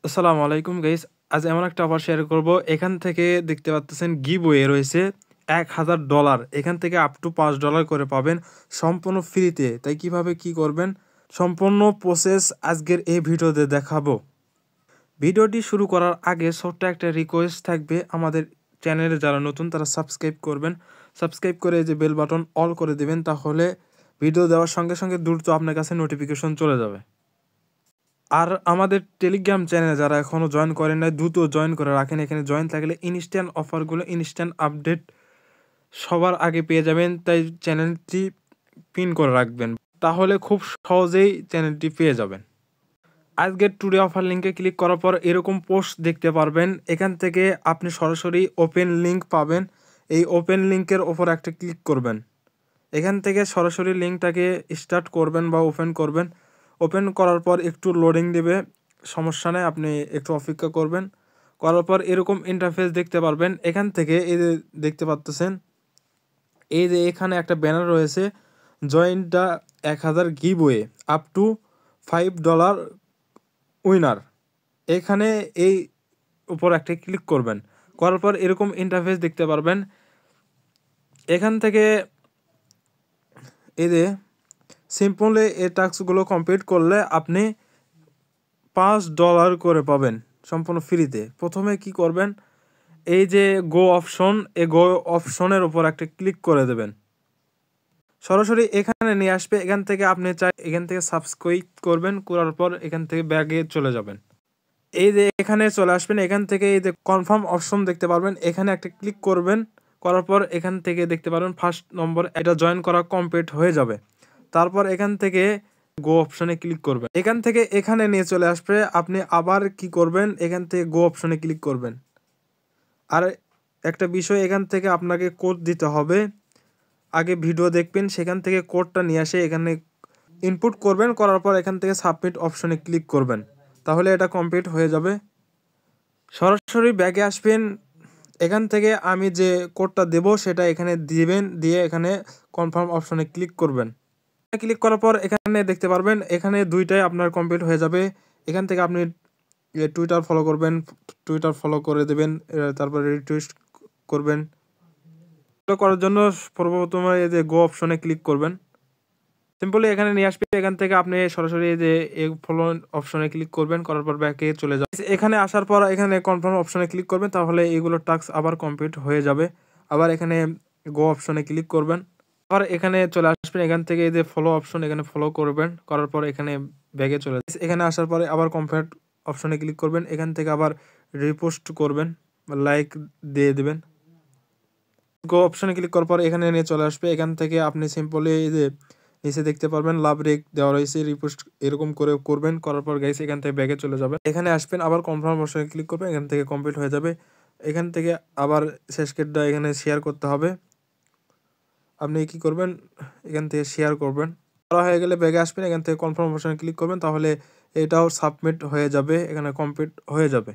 আসসালামু আলাইকুম গাইস। আজ এমন একটা অফার শেয়ার করব। এখান থেকে দেখতে পাচ্ছেন গিভওয়ে রয়েছে $1000। এখান থেকে আপ টু $5 করে পাবেন সম্পূর্ণ ফ্রিতে। তাই কিভাবে কি করবেন সম্পূর্ণ প্রসেস আজকের এই ভিডিওতে দেখাবো। ভিডিওটি শুরু করার আগে ছোট্ট একটা রিকোয়েস্ট থাকবে, আমাদের চ্যানেলে যারা নতুন তারা সাবস্ক্রাইব করবেন। সাবস্ক্রাইব করে যে বেল বাটন অল করে দিবেন, তাহলে ভিডিও দেওয়ার সঙ্গে সঙ্গে দ্রুত আপনার কাছে নোটিফিকেশন চলে যাবে। আর আমাদের টেলিগ্রাম চ্যানেলে যারা এখনও জয়েন করেন নাই, দ্রুত জয়েন করে রাখেন। এখানে জয়েন থাকলে ইনস্ট্যান্ট অফারগুলো, ইনস্ট্যান্ট আপডেট সবার আগে পেয়ে যাবেন। তাই চ্যানেলটি পিন করে রাখবেন, তাহলে খুব সহজেই চ্যানেলটি পেয়ে যাবেন। আজকের টুডে অফার লিঙ্কে ক্লিক করার পর এরকম পোস্ট দেখতে পারবেন। এখান থেকে আপনি সরাসরি ওপেন লিঙ্ক পাবেন। এই ওপেন লিঙ্কের ওপর একটা ক্লিক করবেন। এখান থেকে সরাসরি লিঙ্কটাকে স্টার্ট করবেন বা ওপেন করবেন। ওপেন করার পর একটু লোডিং দেবে, সমস্যা নেই, আপনি একটু অপেক্ষা করবেন। করার পর এরকম ইন্টারফেস দেখতে পারবেন। এখান থেকে এই যে দেখতে পাচ্ছেন, এই যে এখানে একটা ব্যানার রয়েছে, join the 1000 giveaway up to $5 winner. এখানে এই উপর একটা ক্লিক করবেন। করার পর এরকম ইন্টারফেস দেখতে পারবেন। এখান থেকে এই যে সিম্পলি এই টাস্কগুলো কমপ্লিট করলে আপনি $5 করে পাবেন সম্পূর্ণ ফ্রিতে। প্রথমে কি করবেন, এই যে গো অপশন, এই গো অপশনের উপর একটা ক্লিক করে দেবেন। সরাসরি এখানে নিয়ে আসবে। এখান থেকে আপনি এখান থেকে সাবস্ক্রাইব করবেন, করার পর এখান থেকে ব্যাগে চলে যাবেন। এই যে এখানে চলে আসবেন। এখান থেকে এই যে কনফার্ম অপশন দেখতে পারবেন, এখানে একটা ক্লিক করবেন। করার পর এখান থেকে দেখতে পারবেন ফার্স্ট নম্বর এটা জয়েন করা কমপ্লিট হয়ে যাবে। তারপর এখান থেকে গো অপশনে ক্লিক করবেন। এখান থেকে এখানে নিয়ে চলে আসবে। আপনি আবার কি করবেন, এখান থেকে গো অপশনে ক্লিক করবেন। আর একটা বিষয়, এখান থেকে আপনাকে কোড দিতে হবে। আগে ভিডিও দেখবেন, সেখান থেকে কোডটা নিয়ে আসে এখানে ইনপুট করবেন। করার পর এখান থেকে সাবমিট অপশনে ক্লিক করবেন, তাহলে এটা কমপ্লিট হয়ে যাবে। সরাসরি ব্যাগে আসবেন। এখান থেকে আমি যে কোডটা দেব সেটা এখানে দিবেন, দিয়ে এখানে কনফার্ম অপশনে ক্লিক করবেন। ক্লিক করার পর এখানে দেখতে পারবেন, এখানে দুইটাই আপনার কমপ্লিট হয়ে যাবে। এখান থেকে আপনি টুইটার ফলো করবেন, টুইটার ফলো করে দেবেন, তারপরে রিটুইট করবেন। এটা করার জন্য সর্বপ্রথমে এই যে গো অপশনে ক্লিক করবেন। সিম্পলি এখানে নিয়ে আসবে। এখান থেকে আপনি সরাসরি এই যে ফলো অপশনে ক্লিক করবেন, করার পর ব্যাকে চলে যাবেন। এখানে আসার পর এখানে কনফার্ম অপশনে ক্লিক করবেন, তাহলে এইগুলো টাস্ক আবার কমপ্লিট হয়ে যাবে। আবার এখানে গো অপশনে ক্লিক করবেন, আবার এখানে চলে আসবেন। এখান থেকে এই যে ফলো অপশন, এখানে ফলো করবেন। করার পর এখানে ব্যাগে চলে যাবেন। এখানে আসার পরে আবার কমপ্লিট অপশনে ক্লিক করবেন। এখান থেকে আবার রিপোস্ট করবেন, লাইক দিয়ে দেবেন। গো অপশনে ক্লিক করার পর এখানে নিয়ে চলে আসবে। এখান থেকে আপনি সিম্পলি এই যে নিচে দেখতে পারবেন লাভ রেক দেওয়া রয়েছে, রিপোস্ট এরকম করে করবেন। করার পর গাইস এখান থেকে ব্যাগে চলে যাবেন। এখানে আসবেন, আবার কনফার্ম অপশনে ক্লিক করবেন। এখান থেকে কমপ্লিট হয়ে যাবে। এখান থেকে আবার শেষ কেটটা এখানে শেয়ার করতে হবে। আপনি কি করবেন, এখান থেকে শেয়ার করবেন। করা হয়ে গেলে ব্যাগে আসবেন, এখান থেকে কনফার্ম অপশনে ক্লিক করবেন, তাহলে এটাও সাবমিট হয়ে যাবে, এখানে কমপ্লিট হয়ে যাবে।